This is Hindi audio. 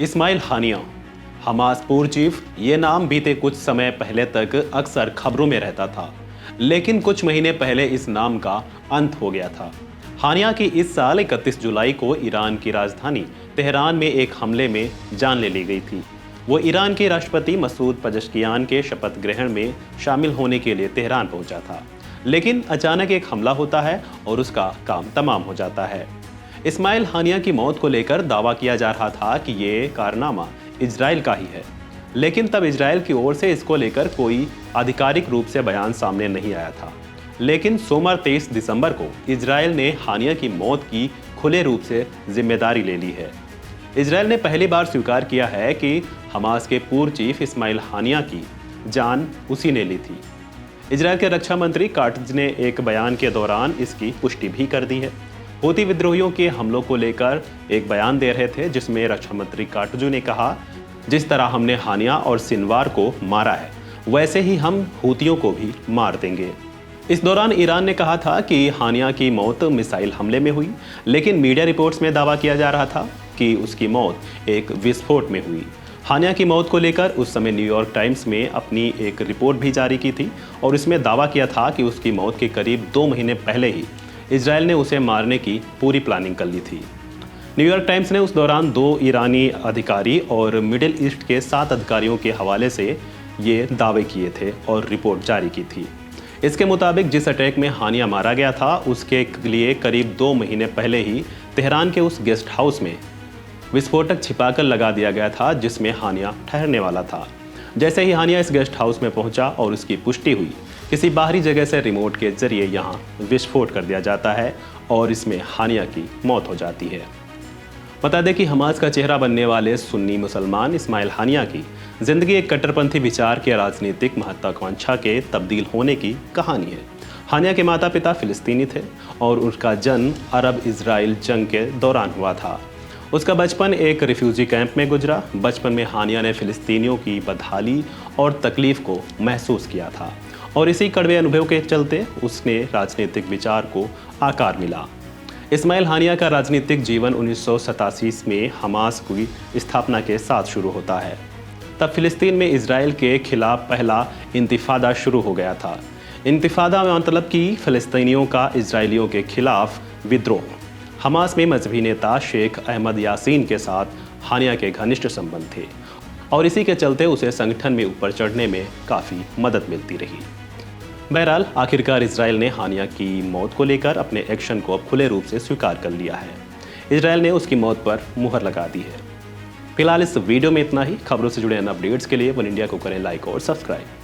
इस्माइल हानिया, हमास पूर्व चीफ, ये नाम बीते कुछ समय पहले तक अक्सर खबरों में रहता था, लेकिन कुछ महीने पहले इस नाम का अंत हो गया था। हानिया की इस साल 31 जुलाई को ईरान की राजधानी तेहरान में एक हमले में जान ले ली गई थी। वो ईरान के राष्ट्रपति मसूद पजश्कियान के शपथ ग्रहण में शामिल होने के लिए तेहरान पहुंचा था, लेकिन अचानक एक हमला होता है और उसका काम तमाम हो जाता है। इस्माइल हानिया की मौत को लेकर दावा किया जा रहा था कि ये कारनामा इजराइल का ही है, लेकिन तब इजराइल की ओर से इसको लेकर कोई आधिकारिक रूप से बयान सामने नहीं आया था। लेकिन सोमवार 23 दिसंबर को इजराइल ने हानिया की मौत की खुले रूप से जिम्मेदारी ले ली है। इजराइल ने पहली बार स्वीकार किया है कि हमास के पूर्व चीफ इस्माइल हानिया की जान उसी ने ली थी। इजराइल के रक्षा मंत्री काट्ज ने एक बयान के दौरान इसकी पुष्टि भी कर दी है। हूती विद्रोहियों के हमलों को लेकर एक बयान दे रहे थे, जिसमें रक्षा मंत्री काट्जू ने कहा, जिस तरह हमने हानिया और सिनवार को मारा है, वैसे ही हम हूतियों को भी मार देंगे। इस दौरान ईरान ने कहा था कि हानिया की मौत मिसाइल हमले में हुई, लेकिन मीडिया रिपोर्ट्स में दावा किया जा रहा था कि उसकी मौत एक विस्फोट में हुई। हानिया की मौत को लेकर उस समय न्यूयॉर्क टाइम्स में अपनी एक रिपोर्ट भी जारी की थी और इसमें दावा किया था कि उसकी मौत के करीब 2 महीने पहले ही इजराइल ने उसे मारने की पूरी प्लानिंग कर ली थी। न्यूयॉर्क टाइम्स ने उस दौरान 2 ईरानी अधिकारी और मिडिल ईस्ट के 7 अधिकारियों के हवाले से ये दावे किए थे और रिपोर्ट जारी की थी। इसके मुताबिक जिस अटैक में हानिया मारा गया था, उसके लिए करीब 2 महीने पहले ही तेहरान के उस गेस्ट हाउस में विस्फोटक छिपाकर लगा दिया गया था, जिसमें हानिया ठहरने वाला था। जैसे ही हानिया इस गेस्ट हाउस में पहुंचा और उसकी पुष्टि हुई, किसी बाहरी जगह से रिमोट के जरिए यहां विस्फोट कर दिया जाता है और इसमें हानिया की मौत हो जाती है। बता दें कि हमास का चेहरा बनने वाले सुन्नी मुसलमान इस्माइल हानिया की जिंदगी एक कट्टरपंथी विचार के राजनीतिक महत्वाकांक्षा के तब्दील होने की कहानी है। हानिया के माता पिता फिलिस्तीनी थे और उसका जन्म अरब इजराइल जंग के दौरान हुआ था। उसका बचपन एक रिफ्यूजी कैंप में गुजरा। बचपन में हानिया ने फिलिस्तीनियों की बदहाली और तकलीफ को महसूस किया था और इसी कड़वे अनुभव के चलते उसने राजनीतिक विचार को आकार मिला। इस्माइल हानिया का राजनीतिक जीवन 1987 में हमास की स्थापना के साथ शुरू होता है। तब फिलिस्तीन में इजराइल के खिलाफ पहला इंतिफादा शुरू हो गया था। इंतिफादा में मतलब कि फिलिस्तीनियों का इजरायलियों के खिलाफ विद्रोह। हमास में मजहबी नेता शेख अहमद यासीन के साथ हानिया के घनिष्ठ संबंध थे और इसी के चलते उसे संगठन में ऊपर चढ़ने में काफ़ी मदद मिलती रही। बहरहाल आखिरकार इजराइल ने हानिया की मौत को लेकर अपने एक्शन को अब खुले रूप से स्वीकार कर लिया है। इजराइल ने उसकी मौत पर मुहर लगा दी है। फिलहाल इस वीडियो में इतना ही। खबरों से जुड़े अन्य अपडेट्स के लिए वन इंडिया को करें लाइक और सब्सक्राइब।